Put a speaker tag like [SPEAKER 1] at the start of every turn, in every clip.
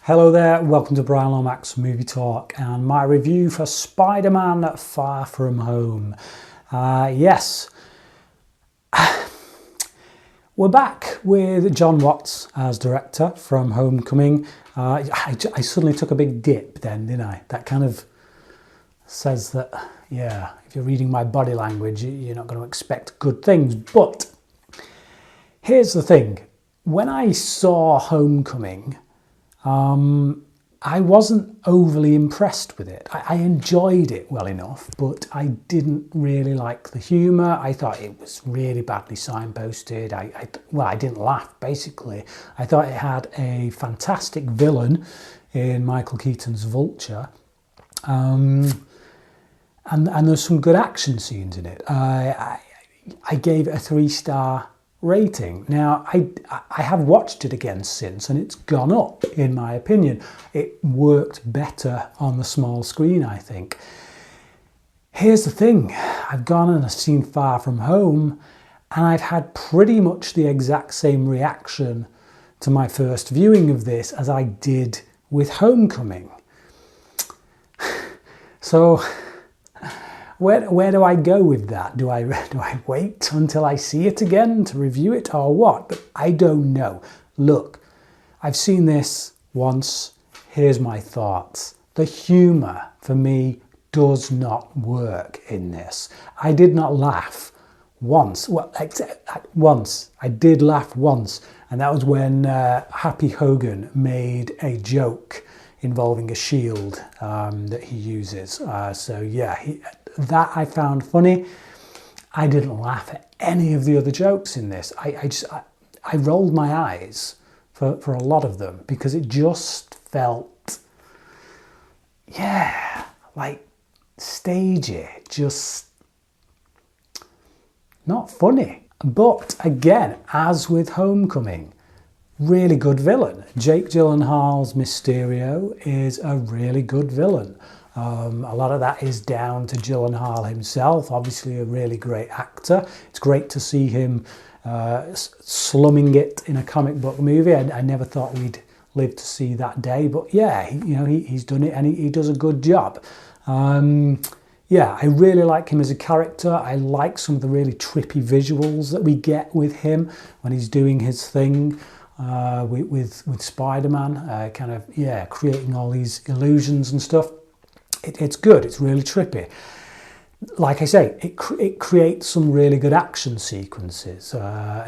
[SPEAKER 1] Hello there, welcome to Bryan Lomax Movie Talk and my review for Spider-Man Far From Home. Yes, we're back with Jon Watts as director from Homecoming. I suddenly took a big dip then, didn't I? That kind of says that, yeah, if you're reading my body language, you're not going to expect good things. But here's the thing. When I saw Homecoming, I wasn't overly impressed with it. I enjoyed it well enough, but I didn't really like the humour. I thought it was really badly signposted. I didn't laugh, basically. I thought it had a fantastic villain in Michael Keaton's Vulture. And there's some good action scenes in it. I gave it a 3-star rating. Now, I have watched it again since, and it's gone up, in my opinion. It worked better on the small screen, I think. Here's the thing. I've gone and I've seen Far From Home, and I've had pretty much the exact same reaction to my first viewing of this as I did with Homecoming. So where do I go with that? Do I wait until I see it again to review it or what? But I don't know. Look, I've seen this once. Here's my thoughts. The humour for me does not work in this. I did not laugh once. Well, once. I did laugh once, and that was when Happy Hogan made a joke involving a shield that he uses. So yeah, that I found funny. I didn't laugh at any of the other jokes in this. I rolled my eyes for a lot of them because it just felt, yeah, like stagey, just not funny. But again, as with Homecoming, really good villain. Jake Gyllenhaal's Mysterio is a really good villain. A lot of that is down to Gyllenhaal himself, obviously a really great actor. It's great to see him slumming it in a comic book movie. I never thought we'd live to see that day, but yeah, he's done it, and he does a good job. Yeah, I really like him as a character. I like some of the really trippy visuals that we get with him when he's doing his thing. With Spider-Man, kind of, yeah, creating all these illusions and stuff. It's good, it's really trippy. Like I say, it creates some really good action sequences.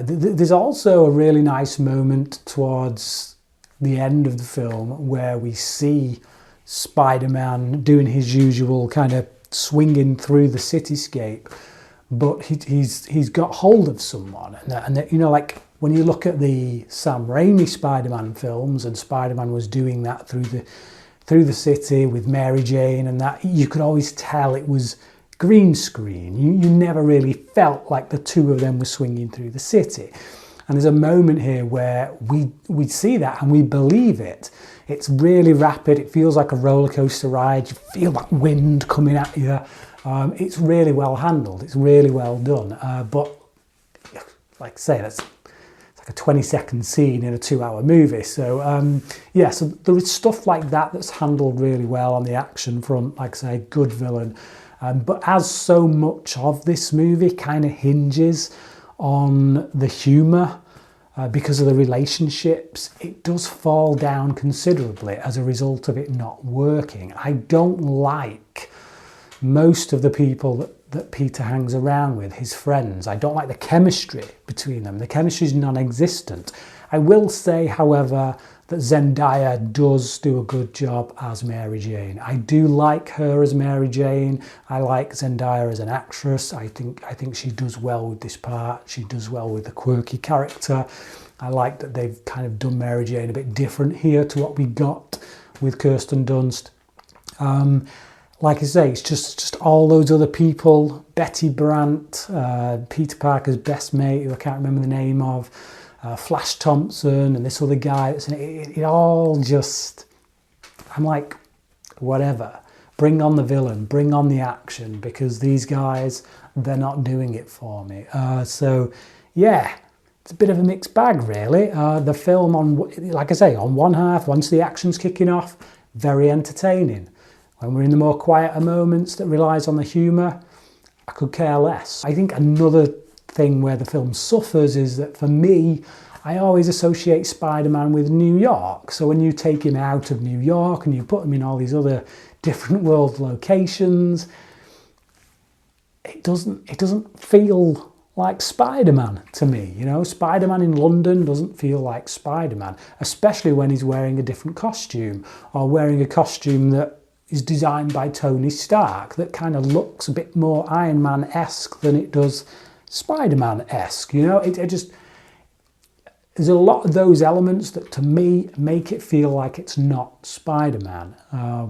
[SPEAKER 1] There's also a really nice moment towards the end of the film where we see Spider-Man doing his usual kind of swinging through the cityscape, but he's got hold of someone, and you know, like, when you look at the Sam Raimi Spider-Man films, and Spider-Man was doing that through the city with Mary Jane and that, you could always tell it was green screen. You never really felt like the two of them were swinging through the city. And there's a moment here where we see that and we believe it. It's really rapid. It feels like a roller coaster ride. You feel that wind coming at you. It's really well handled. It's really well done. But like I say, that's a 20-second scene in a 2-hour movie. So yeah, so there is stuff like that that's handled really well on the action front. Like I say, good villain. But as so much of this movie kind of hinges on the humour because of the relationships, it does fall down considerably as a result of it not working. I don't like most of the people that Peter hangs around with, his friends. I don't like the chemistry between them. The chemistry is non-existent. I will say, however, that Zendaya does do a good job as Mary Jane. I do like her as Mary Jane. I like Zendaya as an actress. I think she does well with this part. She does well with the quirky character. I like that they've kind of done Mary Jane a bit different here to what we got with Kirsten Dunst. Like I say, it's just all those other people, Betty Brant, Peter Parker's best mate, who I can't remember the name of, Flash Thompson, and this other guy. It all just, I'm like, whatever. Bring on the villain, bring on the action, because these guys, they're not doing it for me. So yeah, it's a bit of a mixed bag, really. The film, like I say, on one half, once the action's kicking off, very entertaining. When we're in the more quieter moments that relies on the humour, I could care less. I think another thing where the film suffers is that for me, I always associate Spider-Man with New York. So when you take him out of New York and you put him in all these other different world locations, it doesn't feel like Spider-Man to me. You know, Spider-Man in London doesn't feel like Spider-Man, especially when he's wearing a different costume or wearing a costume that is designed by Tony Stark that kind of looks a bit more Iron Man-esque than it does Spider-Man-esque. You know, there's a lot of those elements that to me make it feel like it's not Spider-Man. I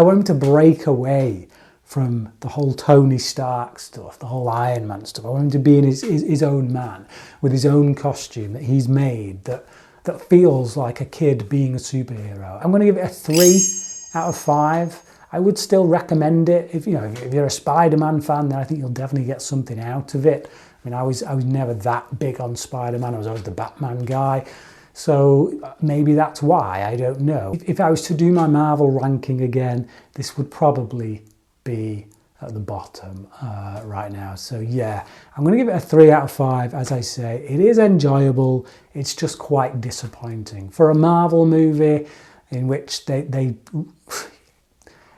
[SPEAKER 1] want him to break away from the whole Tony Stark stuff, the whole Iron Man stuff. I want him to be in his own man with his own costume that he's made that feels like a kid being a superhero. I'm going to give it a 3 out of 5. I would still recommend it. If you're a Spider-Man fan, then I think you'll definitely get something out of it. I mean, I was never that big on Spider-Man. I was always the Batman guy. So maybe that's why, I don't know. If I was to do my Marvel ranking again, this would probably be at the bottom right now. So yeah, I'm going to give it a 3 out of 5. As I say, it is enjoyable. It's just quite disappointing. For a Marvel movie in which they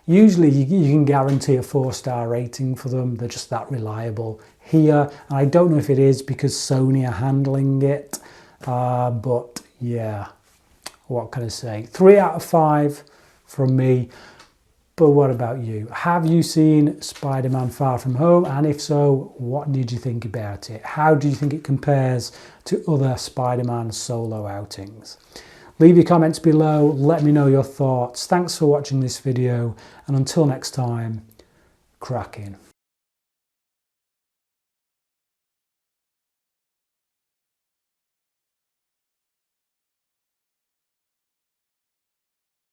[SPEAKER 1] usually you can guarantee a 4-star rating for them. They're just that reliable. Here, and I don't know if it is because Sony are handling it, but yeah, what can I say? 3 out of 5 from me. But what about you? Have you seen Spider-Man Far From Home? And if so, what did you think about it? How do you think it compares to other Spider-Man solo outings? Leave your comments below. Let me know your thoughts. Thanks for watching this video. And until next time, cracking.